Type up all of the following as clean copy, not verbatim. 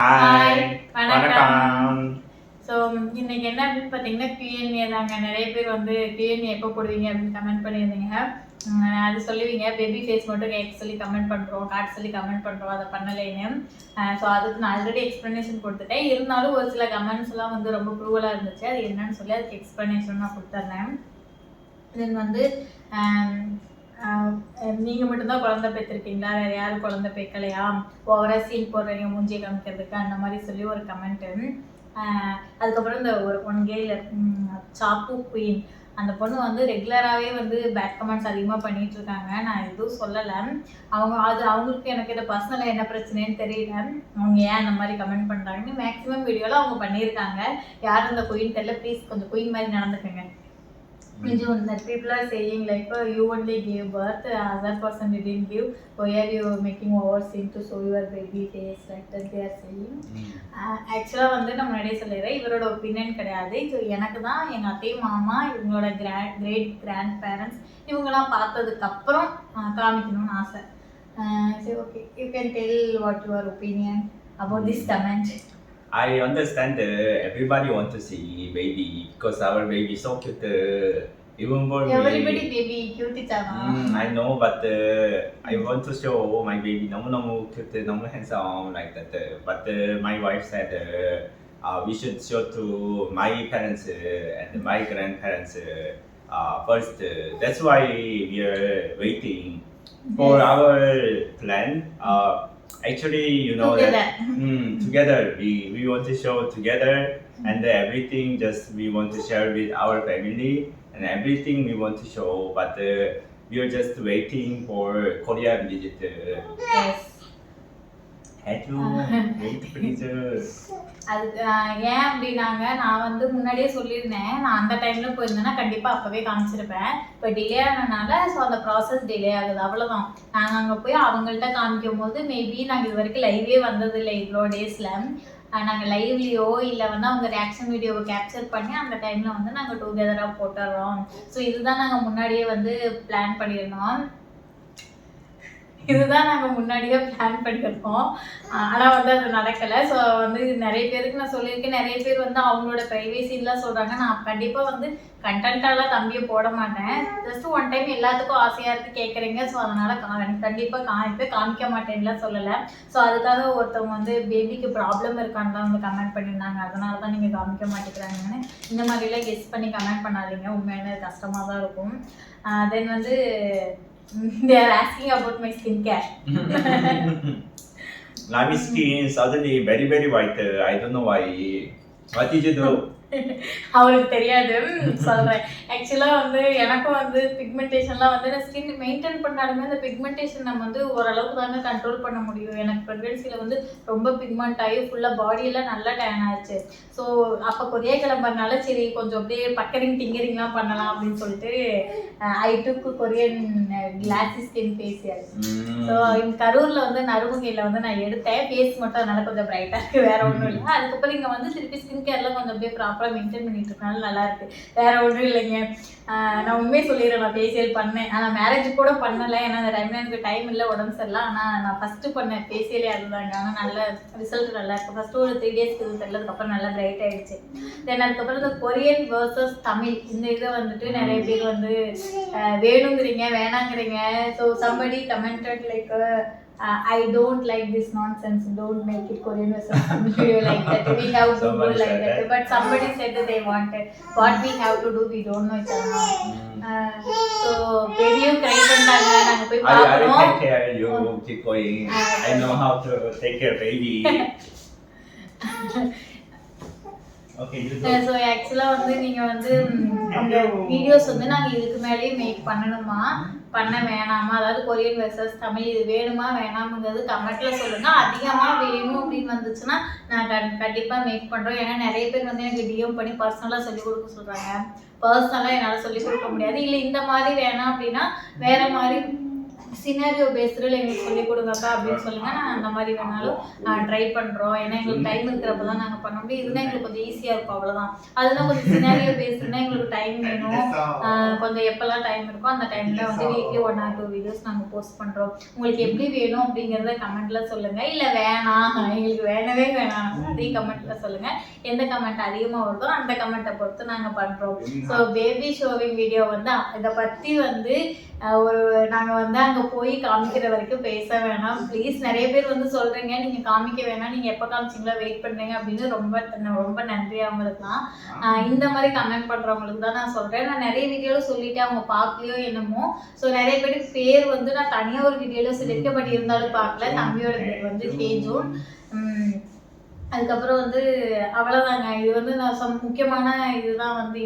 Hi, hi வணக்கம். வணக்கம். So இன்னைக்கு என்ன அப்படின்னு பார்த்தீங்கன்னா Q&A தாங்க. நிறைய பேர் வந்து Q&A எப்போ போடுவீங்க அப்படின்னு கமெண்ட் பண்ணியிருந்தீங்க. அது சொல்லுவீங்க பேபி ஃபேஸ் மட்டும் கேட்க சொல்லி கமெண்ட் பண்ணுறோம், காட்ட சொல்லி கமெண்ட் பண்ணுறோம், அதை பண்ணலைன்னு. ஸோ அதுக்கு நான் ஆல்ரெடி எக்ஸ்ப்ளனேஷன் கொடுத்துட்டேன். இருந்தாலும் ஒரு சில கமெண்ட்ஸ்லாம் வந்து ரொம்ப ப்ரூவலாக இருந்துச்சு. அது என்னன்னு சொல்லி அதுக்கு எக்ஸ்ப்ளனேஷன் நான் கொடுத்துட்றேன். தென் வந்து நீங்கள் மட்டும்தான் குழந்தை பெற்றிருக்கீங்களா, வேறு யாரும் குழந்தை பெக்கலையா, ஓவராக சீன் போடுறீங்க மூஞ்சியை காமிக்கிறதுக்கு, அந்த மாதிரி சொல்லி ஒரு கமெண்ட்டு. அதுக்கப்புறம் இந்த ஒரு ஒன் கேல சாப்பு குயின் அந்த பொண்ணு வந்து ரெகுலராகவே வந்து பேட் கமெண்ட்ஸ் அதிகமாக பண்ணிட்டு இருக்காங்க. நான் எதுவும் சொல்லலை. அவங்களுக்கு எனக்கு இதை பர்சனலாக என்ன பிரச்சனைன்னு தெரியல. அவங்க ஏன் அந்த மாதிரி கமெண்ட் பண்ணுறாங்கன்னு மேக்ஸிமம் வீடியோவில் அவங்க பண்ணியிருக்காங்க. யார் அந்த குயின் தெரியல, ப்ளீஸ் கொஞ்சம் குயின் மாதிரி நடந்துக்கோங்க. That people are saying like you only gave birth, other person didn't give. Why are you making over scene to show your baby face like that they are saying. ஆக்சுவலாக வந்து நான் முன்னாடியே சொல்லிடுறேன், இவரோட opinion கிடையாது. So எனக்கு தான் எங்கள் அத்தையும் மாமா இவங்களோட கிரேட் கிராண்ட் பேரண்ட்ஸ் இவங்கெல்லாம் பார்த்ததுக்கப்புறம் காமிக்கணும்னு ஆசை. சரி, okay, you can tell what your opinion about this comment. I understand everybody want to see baby because our baby so cute. Even for everybody me, baby cute chana. I know, but I want to show my baby no cute, no handsome like that. But my wife said we should show to my parents and my grandparents first. That's why we are waiting for our plan. Actually, you know together. that together we want to show together, and everything just we want to share with our family, and everything we want to show, but we are just waiting for Korean visit. Yes. Hello, wait please. அது ஏன் அப்படின்னாங்க, நான் வந்து முன்னாடியே சொல்லியிருந்தேன், நான் அந்த டைமில் போயிருந்தேன்னா கண்டிப்பாக அப்போவே காமிச்சிருப்பேன். இப்போ டிலே ஆனதுனால ஸோ அந்த ப்ராசஸ் டிலே ஆகுது, அவ்வளோதான். நாங்கள் அங்கே போய் அவங்கள்ட்ட காமிக்கும் போது மேபி நாங்கள் இது வரைக்கும் லைவே வந்ததில்லை இவ்வளோ டேஸில். நாங்கள் லைவ்லேயோ இல்லை வந்து அவங்க ரியாக்ஷன் வீடியோவை கேப்சர் பண்ணி அந்த டைமில் வந்து நாங்கள் டுகெதராக போட்டுடுறோம். ஸோ இதுதான் நாங்கள் முன்னாடியே வந்து பிளான் பண்ணியிருந்தோம். இதுதான் நாங்கள் முன்னாடியே பிளான் பண்ணியிருக்கோம். ஆனால் வந்து அது நடக்கலை. ஸோ வந்து நிறைய பேருக்கு நான் சொல்லியிருக்கேன். நிறைய பேர் வந்து அவங்களோட ப்ரைவேசிலாம் சொல்கிறாங்க. நான் கண்டிப்பாக வந்து கண்டென்ட்டாலாம் தம்பியை போட மாட்டேன். ஜஸ்ட் ஒன் டைம் எல்லாத்துக்கும் ஆசையாக இருக்குது கேட்குறீங்க. ஸோ அதனால் கண்டிப்பாக காமிக்க மாட்டேன்லாம் சொல்லலை. ஸோ அதுக்காக ஒருத்தவங்க வந்து பேபிக்கு ப்ராப்ளம் இருக்கான்னு தான் வந்து கமெண்ட் பண்ணியிருந்தாங்க. அதனால தான் நீங்கள் காமிக்க மாட்டேங்கிறாங்கன்னு. இந்த மாதிரிலாம் கெஸ் பண்ணி கமெண்ட் பண்ணாதீங்க, உண்மையான கஷ்டமாக தான் இருக்கும். தென் வந்து they are asking about my skincare. My skin suddenly very white. I don't know why. What did you do? அவருக்கு தெரியாது, சொல்கிறேன். ஆக்சுவலாக வந்து எனக்கும் வந்து பிக்மெண்டேஷன்லாம் வந்து நான் ஸ்கின் மெயின்டைன் பண்ணாலுமே அந்த பிக்மெண்டேஷன் நம்ம வந்து ஓரளவுக்கு தாங்க கண்ட்ரோல் பண்ண முடியும். எனக்கு ப்ரெக்னென்சியில் வந்து ரொம்ப பிக்மெண்ட் ஆகி ஃபுல்லாக பாடியெல்லாம் நல்லா டேன் ஆயிடுச்சு. ஸோ அப்போ கொரியா கிளம்புறதுனால சரி கொஞ்சம் அப்படியே பக்கரிங் டிங்கரிங்லாம் பண்ணலாம் அப்படின்னு சொல்லிட்டு ஐ டுக் கொரியன் கிளாசி ஸ்கின் ஃபேஷியல். ஸோ கரூரில் வந்து நறுமுகையில் வந்து நான் எடுத்தேன். ஃபேஸ் மட்டும் அதனால கொஞ்சம் பிரைட்டாக இருக்குது, வேறு ஒன்றும் இல்லை. அதுக்கப்புறம் இங்கே வந்து திருப்பி ஸ்கின் கேர்லாம் கொஞ்சம் அப்படியே ப்ராப்பராக மெயின்டைன் பண்ணிட்டு இருக்கனால நல்லா இருக்கு, வேற ஒன்றும் இல்லைங்க. நான் உண்மையை சொல்லிடுறேன், நான் ஃபேஷியல் பண்ணேன். ஆனால் மேரேஜ் கூட பண்ணலை, ஏன்னா அந்த டைமில் எனக்கு டைம் இல்லை, உடம்பு சரியில்லை. ஆனால் நான் ஃபஸ்ட்டு பண்ணேன் ஃபேஷியலே அதுதாங்க. ஆனால் நல்ல ரிசல்ட் நல்லா இருக்குது. ஃபஸ்ட்டு ஒரு 3 டேஸ்க்கு இது தெரியல, அதுக்கப்புறம் நல்லா பிரைட் ஆகிடுச்சு. தென் அதுக்கப்புறம் இந்த கொரியன் வர்சஸ் தமிழ் இந்த இதை வந்துட்டு நிறைய பேர் வந்து வேணுங்கிறீங்க வேணாங்கிறீங்க. So somebody commented like I don't like this nonsense, don't make it Korean versus video like that, we have to do like that. But somebody said that they wanted what we have to do, we don't know it. So baby you cry பண்ணாங்க, நாங்க போய் பாக்குறோம். I will take care, you keep going. I know how to take care baby. Okay, you do. So ஆக்சுவலாக வந்து நீங்கள் வந்து அந்த videos வந்து நாங்கள் இதுக்கு மேலேயே மேக் பண்ணணுமா பண்ண வேணாமா, அதாவது கொரியன் வெர்சஸ் தமிழ் இது வேணுமா வேணாமுங்கிறது கமெண்ட்டில் சொல்லுங்கள். அதிகமாக வேணும் அப்படின்னு வந்துச்சுன்னா நான் கண்டிப்பாக மேக் பண்ணுறோம். ஏன்னா நிறைய பேர் வந்து எனக்கு டிஎம் பண்ணி பர்சனலாக சொல்லிக் கொடுக்க சொல்கிறாங்க. பர்சனலாக என்னால் சொல்லிக் கொடுக்க முடியாது. இல்லை இந்த மாதிரி வேணாம் அப்படின்னா வேறு மாதிரி சினாரியோ பேஸ்டில் எங்களுக்கு சொல்லிக் கொடுங்கக்கா அப்படின்னு சொல்லுங்கள். நான் அந்த மாதிரி வேணாலும் ட்ரை பண்ணுறோம். ஏன்னா எங்களுக்கு டைம் இருக்கிறப்ப தான் நாங்கள் பண்ண முடியும். இதுதான் எங்களுக்கு கொஞ்சம் ஈஸியாக இருக்கும், அவ்வளோதான். அதுதான் கொஞ்சம் சினாரியோ பேஸ்டுனா எங்களுக்கு டைம் வேணும். கொஞ்சம் எப்போல்லாம் டைம் இருக்கோ அந்த டைமில் வந்து வீக்லி 1 or 2 வீடியோஸ் நாங்கள் போஸ்ட் பண்ணுறோம். உங்களுக்கு எப்படி வேணும் அப்படிங்கிறத கமெண்ட்டில் சொல்லுங்கள். இல்லை வேணாம் எங்களுக்கு வேணவே வேணாம் அதையும் கமெண்ட்டில் சொல்லுங்கள். எந்த கமெண்ட் அதிகமாக வருதோ அந்த கமெண்ட்டை பொறுத்து நாங்கள் பண்ணுறோம். ஸோ பேபி ஷோவிங் வீடியோ வந்து இதை பற்றி வந்து நாங்கள் வந்து அங்கே போய் காமிக்கிற வரைக்கும் பேச வேணாம் ப்ளீஸ். நிறைய பேர் வந்து சொல்கிறீங்க நீங்கள் காமிக்க வேணாம், நீங்கள் எப்போ காமிச்சிங்களோ வெயிட் பண்ணுறீங்க அப்படின்னு. ரொம்ப நன்றி அவங்களுக்கு தான். இந்த மாதிரி கமெண்ட் பண்ணுறவங்களுக்கு தான் நான் சொல்கிறேன். நான் நிறைய வீடியோவில் சொல்லிவிட்டு அவங்க பார்க்கலையோ என்னமோ. ஸோ நிறைய பேருக்கு பேர் வந்து நான் தனியாக ஒரு வீடியோவில் சொல்லியிருக்கேன், பட் இருந்தாலும் பார்க்கல. தம்பியோட பேர் வந்து ஹேஜூன். அதுக்கப்புறம் வந்து அவ்வளோதாங்க. இது வந்து நான் முக்கியமான இதுதான் வந்து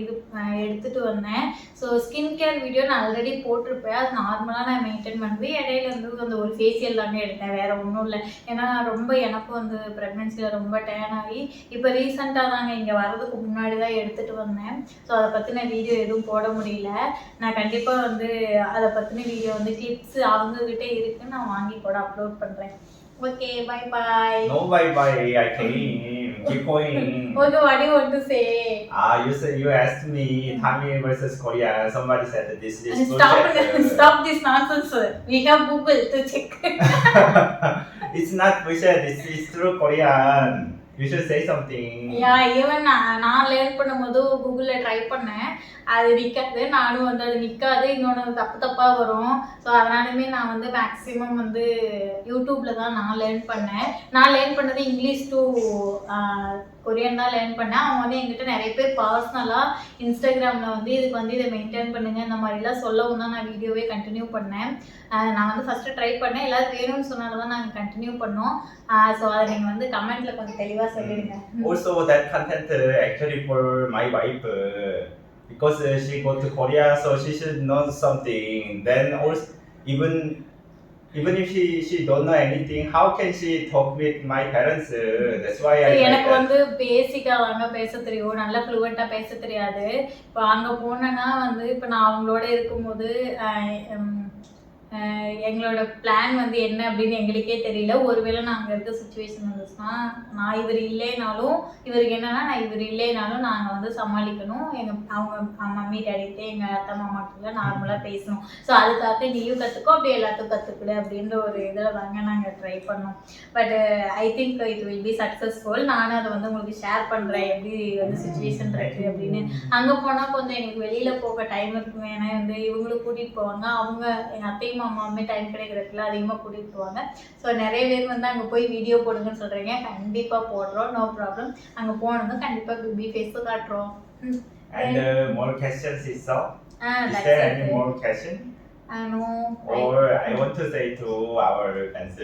எடுத்துகிட்டு வந்தேன். ஸோ ஸ்கின் கேர் வீடியோ நான் ஆல்ரெடி போட்டிருப்பேன். அது நார்மலாக நான் மெயின்டைன் பண்ணுறது. இடையில வந்து அந்த ஒரு ஃபேஷியல் தாங்க எடுத்தேன், வேறு ஒன்றும் இல்லை. ஏன்னா ரொம்ப எனக்கும் வந்து ப்ரெக்னென்சியில் ரொம்ப டேன் ஆகி இப்போ ரீசெண்டாக தாங்க இங்கே வர்றதுக்கு முன்னாடி தான் எடுத்துகிட்டு வந்தேன். ஸோ அதை பற்றின வீடியோ எதுவும் போட முடியல. நான் கண்டிப்பாக வந்து அதை பற்றின வீடியோ வந்து கிளிப்ஸ் அவங்கக்கிட்ட இருக்குது, நான் வாங்கி கூட அப்லோட் பண்ணுறேன். Okay, bye bye. No bye bye. I came. Keep going. Okay, what do you want to say? You asked me Tamil versus Korea. Somebody said that this is stop this nonsense. We have Google to check. It's not bullshit. It's true Korean. You should say something. Yeah, even நான் learn பண்ணும்போது கூகுளில் try பண்ணேன். அது நிற்காது. நானும் வந்து அது நிற்காது. இன்னொன்று தப்பாக வரும். ஸோ அதனாலுமே நான் வந்து மேக்ஸிமம் வந்து யூடியூப்பில் தான் நான் லேர்ன் பண்ணேன். நான் லேர்ன் பண்ணது இங்கிலீஷ் டு கொரியன் தான் லேர்ன் பண்ணேன். அவங்க வந்து என்கிட்ட நிறைய பேர் பர்சனலாக இன்ஸ்டாகிராமில் வந்து இதுக்கு வந்து இதை மெயின்டைன் பண்ணுங்கள் இந்த மாதிரிலாம் சொல்லவும் தான் நான் வீடியோவே கண்டினியூ பண்ணேன். நான் வந்து ஃபஸ்ட்டு ட்ரை பண்ணேன். எல்லோரும் வேணும்னு சொன்னால தான் நாங்கள் கண்டினியூ பண்ணோம். ஸோ அதை நீங்கள் வந்து கமெண்ட்டில் கொஞ்சம் தெளிவாக சொல்லிடுங்க. Also that content actually for my wife because she go to Korea so she should know something. Then also even if she don't know anything, how can she talk with my parents? That's why எனக்கு வந்து பேசிக்காக தாங்க பேச தெரியும், நல்லா ஃப்ளூவெண்ட்டாக பேச தெரியாது. இப்போ அங்கே போனேன்னா வந்து இப்போ நான் அவங்களோட இருக்கும்போது எங்களோட பிளான் வந்து என்ன அப்படின்னு எங்களுக்கே தெரியல. ஒருவேளை நான் அங்கே இருக்க சுச்சுவேஷன் வந்துச்சுன்னா நான் இவர் இல்லைனாலும் இவருக்கு என்னன்னா நான் இவர் இல்லைனாலும் நாங்கள் வந்து சமாளிக்கணும். அவங்க மம்மி டேடிக்கிட்டே எங்கள் அத்தை மாமாக்கிட்ட நார்மலாக பேசணும். ஸோ அதுக்காக நீயும் கற்றுக்கோ அப்படியே எல்லாத்துக்கும் கற்றுக்கிடு அப்படின்ற ஒரு இதில் தாங்க நாங்கள் ட்ரை பண்ணோம். But I think it will be successful. நானும் அதை வந்து உங்களுக்கு ஷேர் பண்ணுறேன் எப்படி வந்து சுச்சுவேஷன் இருக்குது அப்படின்னு. அங்கே போனால் கொஞ்சம் எனக்கு வெளியில் போக டைம் இருக்குங்க. ஏன்னா வந்து இவங்களும் கூட்டிகிட்டு போவாங்க. அவங்க எங்கள் அத்தையும் மாமாவுமே டைம் கிடைக்கிறதுல அதிகமாக கூட்டிகிட்டு போவாங்க. ஸோ நிறைய பேர் வந்து அங்கே போய் வீடியோ போடுங்கன்னு சொல்கிறீங்க. கண்டிப்பாக போடுறோம், நோ ப்ராப்ளம். அங்கே போனதும் கண்டிப்பாக பேபி ஃபேஸும் காட்டுறோம். And more questions is there any more question? No. Or I want to say to our fans,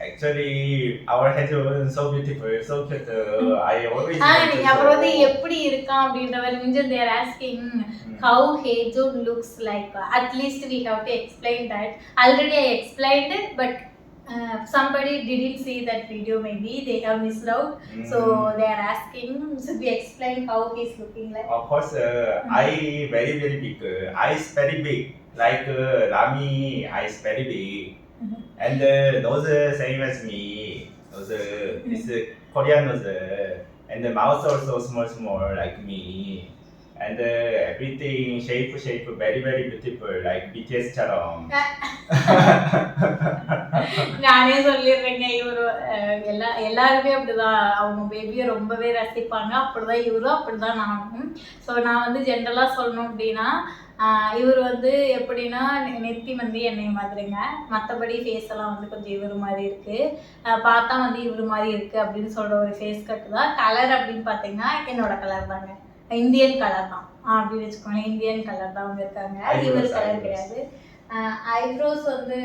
actually our Hejun so beautiful, so cute. I always நீங்க அப்புறம் வந்து எப்படி இருக்கான் அப்படின்ற மாதிரி means they are asking how Hejun looks like. At least we have to explain that. Already I explained it, but somebody didn't see that video, maybe they have missed out. So they are asking, should we explain how he's looking like? Of course, eye very big, eyes very big, like Rami eyes very big. And nose same as me. Nose is Korean nose, and the mouth also small like me. And everything shape very beautiful like BTS charam. நானே சொல்லிடுறேங்க. இவரு எல்லாருமே அப்படிதான் அவங்க பேபியை ரொம்பவே ரசிப்பாங்க. அப்படிதான் இவரும் அப்படிதான் நானும். ஸோ நான் வந்து ஜென்ரலாக சொல்லணும் அப்படின்னா இவர் வந்து எப்படின்னா நெத்தி வந்து என்னை மாதிரிங்க. மற்றபடி ஃபேஸ் எல்லாம் வந்து கொஞ்சம் இவர் மாதிரி இருக்குது. பார்த்தா வந்து இவர் மாதிரி இருக்குது அப்படின்னு சொல்கிற ஒரு ஃபேஸ் கட்டு தான். கலர் அப்படின்னு பார்த்தீங்கன்னா என்னோட கலர் தாங்க, இந்தியன் கலர் தான் அப்படின்னு வச்சுக்கோங்க. இந்தியன் கலர் தான் அவங்க இருக்காங்க, இவர் கலர் கிடையாது. ஐப்ரோஸ் வந்து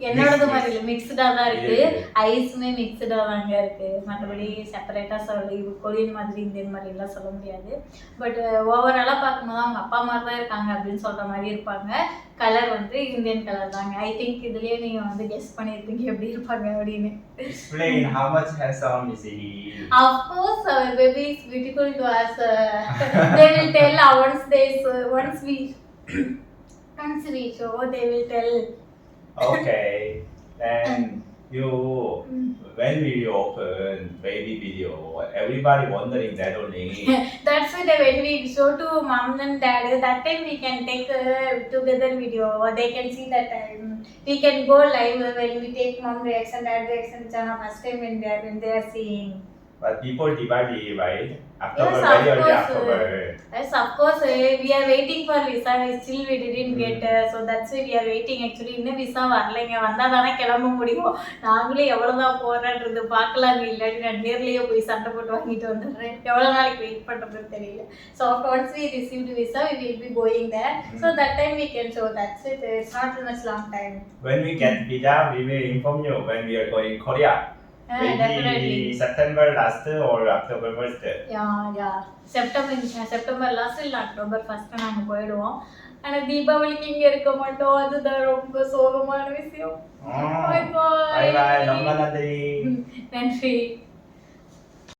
என்னோடது மாதிரி இல்லை, மிக்ஸ்டாக தான் இருக்குது. ஐஸுமே மிக்ஸ்டாக தாங்க இருக்குது. மற்றபடி செப்பரேட்டாக சொல்லி கொரியன் மாதிரி இந்தியன் மாதிரிலாம் சொல்ல முடியாது. பட் ஓவராலாக பார்க்கும்போது அவங்க அப்பா மாதிரி தான் இருக்காங்க அப்படின்னு சொல்கிற மாதிரி இருப்பாங்க. கலர் வந்து இந்தியன் கலர் தாங்க. ஐ திங்க் இதுலேயே நீங்கள் வந்து கெஸ் பண்ணியிருப்பீங்க எப்படி இருப்பாங்க அப்படின்னு. Explain how much handsome is he? Of course, our baby is beautiful to us. They will tell once we Once we show, they will tell. Okay. Then you, Mm. when we open baby video, everybody wondering that only. That's why when we show to mom and dad, that time we can take a together video. Or they can see that time. We can go live when we take mom reaction, dad reaction channel first time when they are seeing. But people divide it, right? October, Yes, very of early course. October. Yes, of course. We are waiting for visa. Still we didn't get. So that's why we are waiting. Actually, இன்னும் visa வரலைங்க. வந்தா தானே கிளம்ப முடியும். நாங்களே எவ்வளவுதான் போராடுறது பார்க்கலாம் இல்லாட்டி நான் நேர்லயே போய் சண்டை போட்டு வாங்கிட்டு வந்துடுறேன். எவ்வளவு நாளைக்கு வெயிட் பண்றதுன்னு தெரியல. So once we received visa, we will be going there. So that time we can show. That's it. It's not much long time. When we get visa, we will inform you when we are going Korea. Maybe Definitely. September last or October 1st. Yeah. September last இல்லை October first நாங்க போயிடுவோம். ஆனா தீபாவளிக்கு இங்க இருக்க மாட்டோம். அதுதான் ரொம்ப சோகமான விஷயம். Oh, Bye bye. bye bye. Namaste. நன்றி.